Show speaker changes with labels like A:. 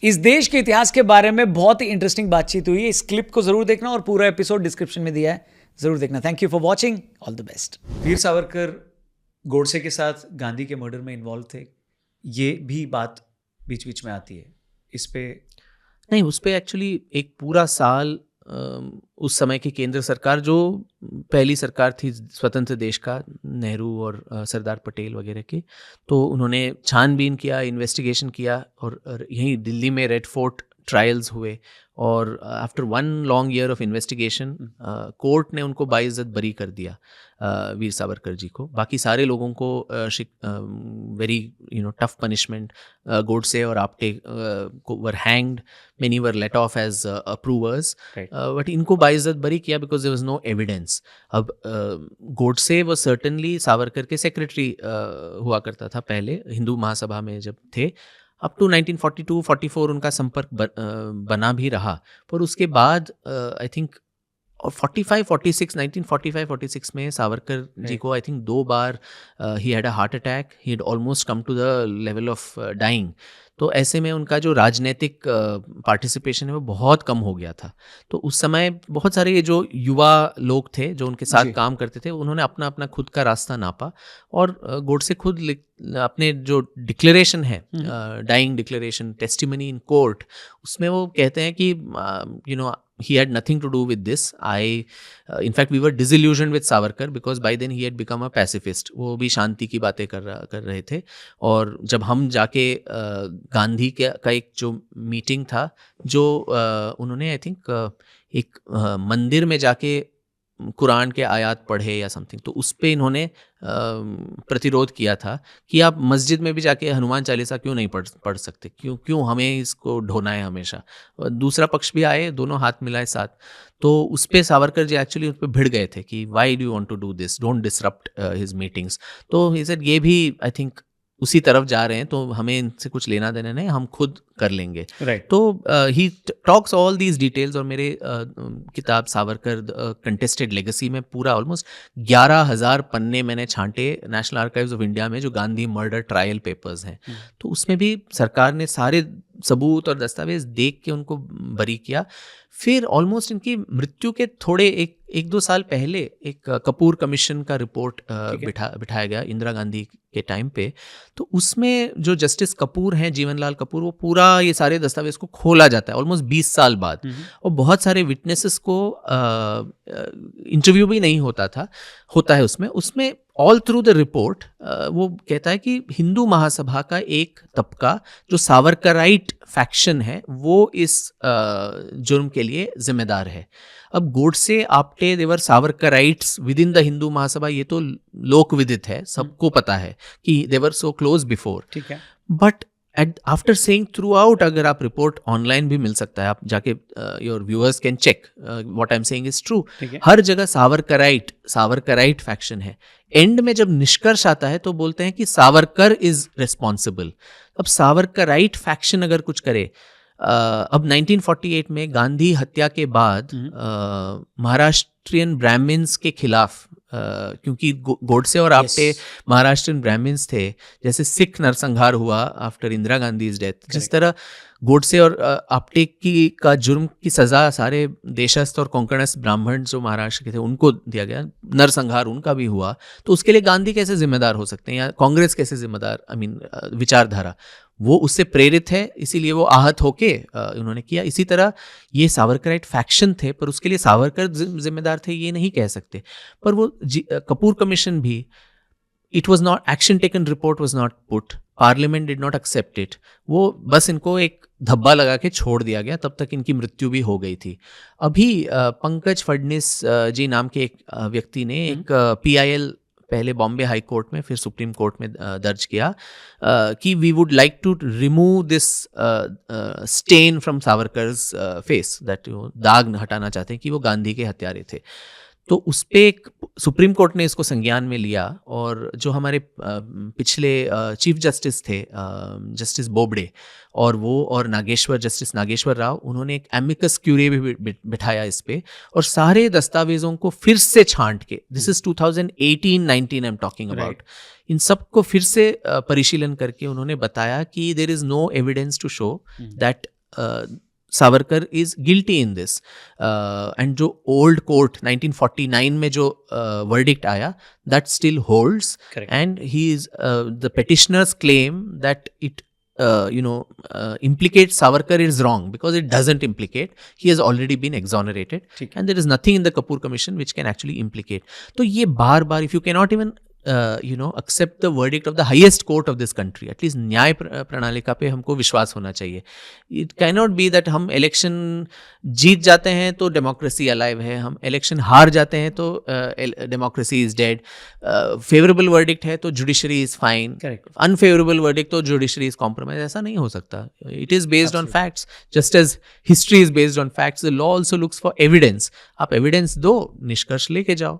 A: इस देश के इतिहास के बारे में बहुत ही इंटरेस्टिंग बातचीत हुई है। इस क्लिप को जरूर देखना और पूरा एपिसोड डिस्क्रिप्शन में दिया है, जरूर देखना। Thank you for watching, all the best. Veer Savarkar Godse के साथ गांधी के मर्डर में इन्वॉल्व थे, ये भी बात बीच बीच में आती है। इस पे
B: नहीं, उस पे एक्चुअली एक पूरा साल उस समय की केंद्र सरकार, जो पहली सरकार थी स्वतंत्र देश का, नेहरू और सरदार पटेल वगैरह की, तो उन्होंने छानबीन किया, इन्वेस्टिगेशन किया और यहीं दिल्ली में रेड फोर्ट ट्रायल्स हुए और after 1 long year of investigation court ने उनको बाइज्जत बरी कर दिया, वीर सावरकर जी को। बाकी सारे लोगों को वेरी टफ पनिशमेंट, गोडसे और आप्टे को वर hanged, many were let off as approvers, but इनको बाइज्जत बरी किया because there was no evidence. अब गोडसे was certainly सावरकर के सेक्रेटरी हुआ करता था पहले, हिंदू महासभा में जब थे। अप टू 1942-44 उनका संपर्क बना भी रहा, पर उसके बाद आई थिंक 1945-46 में सावरकर जी को आई थिंक 2 बार he had a heart attack, he had almost come to the level of dying. तो ऐसे में उनका जो राजनीतिक पार्टिसिपेशन है वो बहुत कम हो गया था। तो उस समय बहुत सारे ये जो युवा लोग थे जो उनके साथ काम करते थे, उन्होंने अपना अपना खुद का रास्ता नापा और गोडसे खुद अपने जो डिक्लेरेशन है, dying declaration, testimony in court, उसमें वो कहते हैं कि he had nothing to do with this. In fact, we were disillusioned with Savarkar because by then he had become a pacifist. वो भी शांति की बातें कर रहे थे। और जब हम जाके गांधी का एक जो मीटिंग था, जो उन्होंने आई थिंक एक मंदिर में जाके कुरान के आयात पढ़े या समथिंग, तो उस पे इन्होंने प्रतिरोध किया था कि आप मस्जिद में भी जाके हनुमान चालीसा क्यों नहीं पढ़ सकते, क्यों हमें इसको ढोना है हमेशा। दूसरा पक्ष भी आए, दोनों हाथ मिलाए साथ। तो उस पे सावरकर जी एक्चुअली उस पर भिड़ गए थे कि why do you want to do this, don't disrupt his meetings. तो ही सेड ये भी आई थिंक उसी तरफ जा रहे हैं, तो हमें इनसे कुछ लेना देना नहीं, हम खुद कर लेंगे।
A: Right.
B: तो he talks all these details. और मेरे किताब सावरकर कंटेस्टेड लेगेसी में पूरा ऑलमोस्ट 11,000 पन्ने मैंने छांटे नेशनल आर्काइव्स ऑफ इंडिया में, जो गांधी मर्डर ट्रायल पेपर्स हैं। तो उसमें भी सरकार ने सारे सबूत और दस्तावेज देख के उनको बरी किया। फिर ऑलमोस्ट इनकी मृत्यु के थोड़े 1-2 साल पहले एक कपूर कमीशन का रिपोर्ट बिठाया गया इंदिरा गांधी के टाइम पे। तो उसमें जो जस्टिस कपूर हैं, जीवनलाल कपूर, वो पूरा ये सारे दस्तावेज को खोला जाता है ऑलमोस्ट 20 साल बाद। और बहुत सारे विटनेसेस को इंटरव्यू भी नहीं होता है उसमें ऑल थ्रू द रिपोर्ट वो कहता है कि हिंदू महासभा का एक तबका जो सावरकराइट फैक्शन है, वो इस जुर्म के लिए जिम्मेदार है। अब गोडसे, आप्टे, देवर सावरकराइट्स with in the Hindu Mahasabha, ये तो लोक विदित है, सबको पता है कि देवर सो क्लोज बिफोर।
A: ठीक है,
B: but after saying through out, अगर आप रिपोर्ट ऑनलाइन भी मिल सकता है, आप जाके your viewers can check what I am saying is true. हर जगह सावरकराइट फैक्शन है। एंड में जब निष्कर्ष आता है तो बोलते हैं कि सावरकर इज रिस्पॉन्सिबल। अब सावरकराइट फैक्शन अगर कुछ करे, अब 1948 में गांधी हत्या के बाद महाराष्ट्रियन ब्राह्मण्स के खिलाफ, क्योंकि गोडसे और आप्टे महाराष्ट्रियन ब्राह्मण्स थे, जैसे सिख नरसंहार हुआ after Indira Gandhi is death, जिस तरह गोडसे और आप्टे का जुर्म की सजा सारे देशस्थ और कोंकणस्थ ब्राह्मण जो महाराष्ट्र के थे उनको दिया गया, नरसंहार उनका भी हुआ। तो उसके लिए गांधी कैसे जिम्मेदार हो सकते हैं, या कांग्रेस कैसे जिम्मेदार, विचारधारा वो उससे प्रेरित है, इसीलिए वो आहत होके उन्होंने किया। इसी तरह ये सावरकराइट फैक्शन थे, पर उसके लिए सावरकर जिम्मेदार थे ये नहीं कह सकते। पर वो कपूर कमीशन भी, it was not action taken, report was not put, parliament did not accept it, वो बस इनको एक धब्बा लगा के छोड़ दिया गया, तब तक इनकी मृत्यु भी हो गई थी। अभी पंकज फडनिस जी नाम के एक व्यक्ति ने एक PIL पहले बॉम्बे हाई कोर्ट में, फिर सुप्रीम कोर्ट में दर्ज किया कि we would like to remove this stain from Savarkar's face, that दाग हटाना चाहते हैं कि वो गांधी के हत्यारे थे। तो उस पे एक सुप्रीम कोर्ट ने इसको संज्ञान में लिया और जो हमारे पिछले चीफ जस्टिस थे जस्टिस बोबडे और जस्टिस नागेश्वर राव, उन्होंने एक एमिकस क्यूरे भी बिठाया इस पे और सारे दस्तावेजों को फिर से छांट के, this is 2018-19 I am talking about, इन सब को फिर से परिशीलन करके उन्होंने बताया कि there is no evidence to show that Savarkar is guilty in this and जो ओल्ड कोर्ट 1949 में जो वर्डिक्ट आया that still holds and he is the petitioners claim that it implicates Savarkar is wrong because it doesn't implicate. He has already been exonerated and there is nothing in the Kapoor Commission which can actually implicate. तो ये बार if you cannot even accept the verdict of the highest court of this country, at least न्याय प्रणालिका पे हमको विश्वास होना चाहिए. It cannot be that हम election जीत जाते हैं तो democracy alive है, हम election हार जाते हैं तो democracy is dead. Favorable verdict है तो judiciary is fine.
A: Correct.
B: Unfavorable verdict तो judiciary is compromised. ऐसा नहीं हो सकता. It is based on facts, just as history is based on facts. The law also looks for evidence. आप evidence दो, निष्कर्ष लेके जाओ.